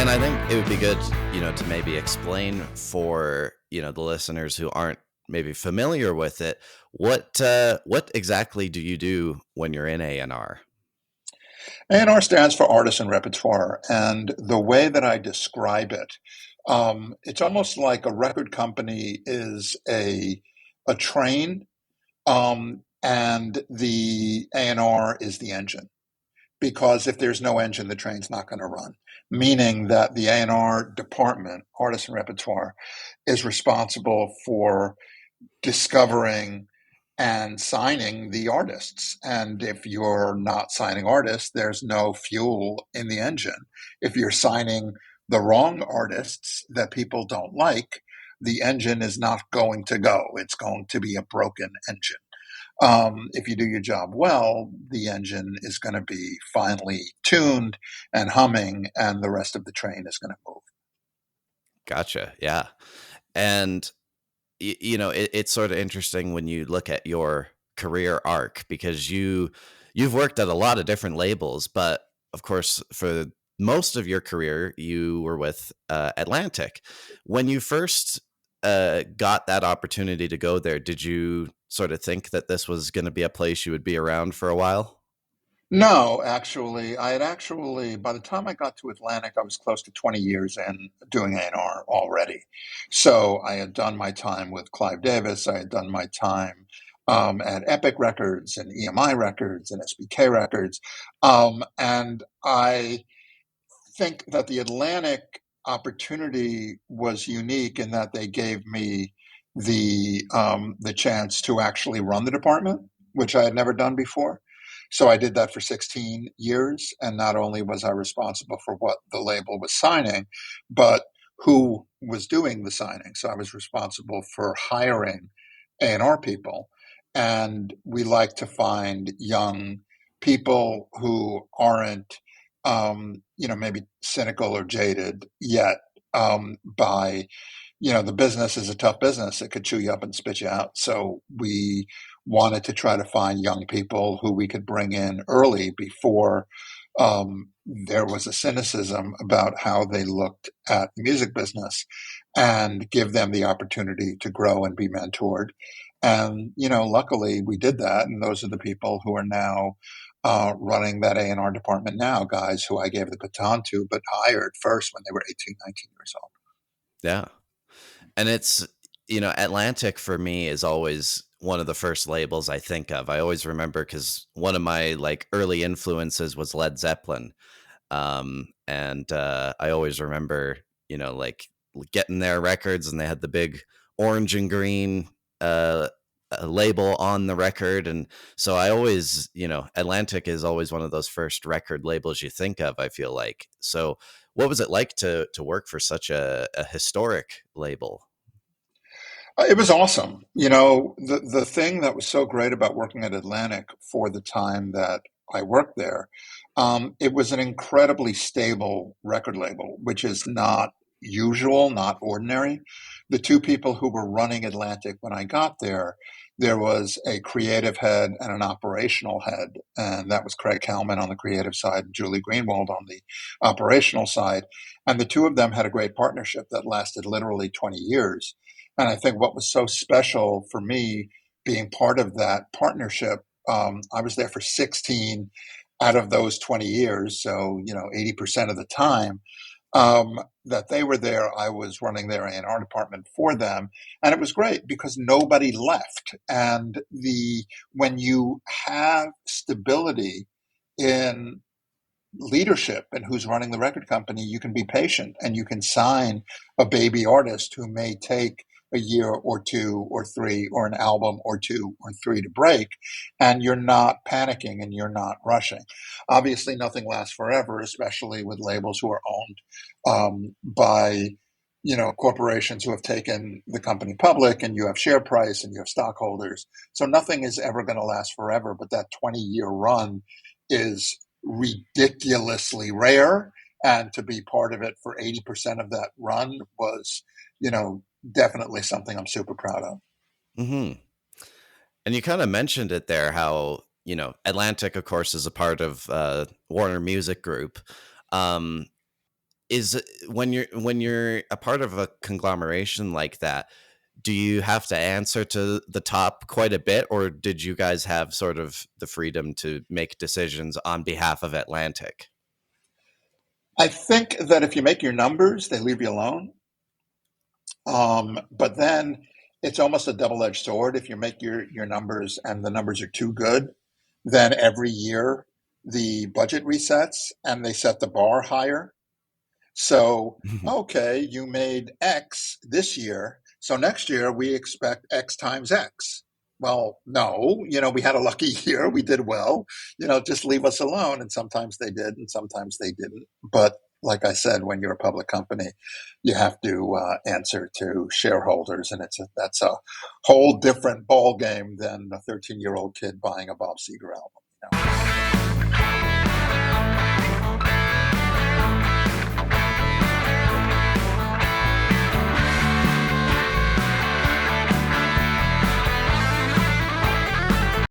And I think it would be good, to maybe explain for, the listeners who aren't maybe familiar with it, what exactly do you do when you're in A&R? A&R stands for Artist and Repertoire, and the way that I describe it, it's almost like a record company is a train, and the A&R is the engine. Because if there's no engine, the train's not going to run. Meaning that the A&R department, Artist and Repertoire, is responsible for discovering and signing the artists. And if you're not signing artists, there's no fuel in the engine. If you're signing the wrong artists that people don't like, the engine is not going to go. It's going to be a broken engine. If you do your job well, the engine is going to be finely tuned and humming, and the rest of the train is going to move. Gotcha. Yeah. And it's sort of interesting when you look at your career arc because you've worked at a lot of different labels, but of course, for most of your career, you were with Atlantic. When you first got that opportunity to go there, did you sort of think that this was going to be a place you would be around for a while? No, actually, by the time I got to Atlantic, I was close to 20 years in doing A&R already. So I had done my time with Clive Davis. I had done my time at Epic Records and EMI Records and SBK Records. And I think that the Atlantic opportunity was unique in that they gave me the chance to actually run the department, which I had never done before. So I did that for 16 years, and not only was I responsible for what the label was signing, but who was doing the signing. So I was responsible for hiring A&R people, and we like to find young people who aren't maybe cynical or jaded yet by, the business is a tough business. It could chew you up and spit you out. So we wanted to try to find young people who we could bring in early before there was a cynicism about how they looked at the music business and give them the opportunity to grow and be mentored. And, luckily we did that. And those are the people who are now running that A&R department now, guys who I gave the baton to, but hired first when they were 18, 19 years old. Yeah. And it's, Atlantic for me is always one of the first labels I think of. I always remember because one of my like early influences was Led Zeppelin. And I always remember, like getting their records and they had the big orange and green label on the record. And so I always, Atlantic is always one of those first record labels you think of, I feel like. So what was it like to work for such a historic label? It was awesome. The thing that was so great about working at Atlantic for the time that I worked there, it was an incredibly stable record label, which is not usual, not ordinary. The two people who were running Atlantic when I got there was a creative head and an operational head, and that was Craig Kalman on the creative side and Julie Greenwald on the operational side. And the two of them had a great partnership that lasted literally 20 years. And I think what was so special for me being part of that partnership, I was there for 16 out of those 20 years. So, 80% of the time that they were there, I was running their A&R department for them. And it was great because nobody left. And when you have stability in leadership and who's running the record company, you can be patient and you can sign a baby artist who may take a year or two or three or an album or two or three to break, and you're not panicking and you're not rushing. Obviously, nothing lasts forever, especially with labels who are owned by corporations who have taken the company public, and you have share price and you have stockholders. So nothing is ever going to last forever, but that 20-year run is ridiculously rare, and to be part of it for 80% of that run was, definitely something I'm super proud of. Hmm. And you kind of mentioned it there, how, Atlantic, of course, is a part of Warner Music Group. Um, is when you're a part of a conglomeration like that, do you have to answer to the top quite a bit, or did you guys have sort of the freedom to make decisions on behalf of Atlantic? I think that if you make your numbers, they leave you alone. But then it's almost a double-edged sword. If you make your numbers and the numbers are too good, then every year the budget resets and they set the bar higher. So, okay, you made X this year. So next year we expect X times X. Well, no, we had a lucky year. We did well. Just leave us alone. And sometimes they did, and sometimes they didn't. But like I said, when you're a public company, you have to answer to shareholders, and that's a whole different ball game than a 13-year-old kid buying a Bob Seger album.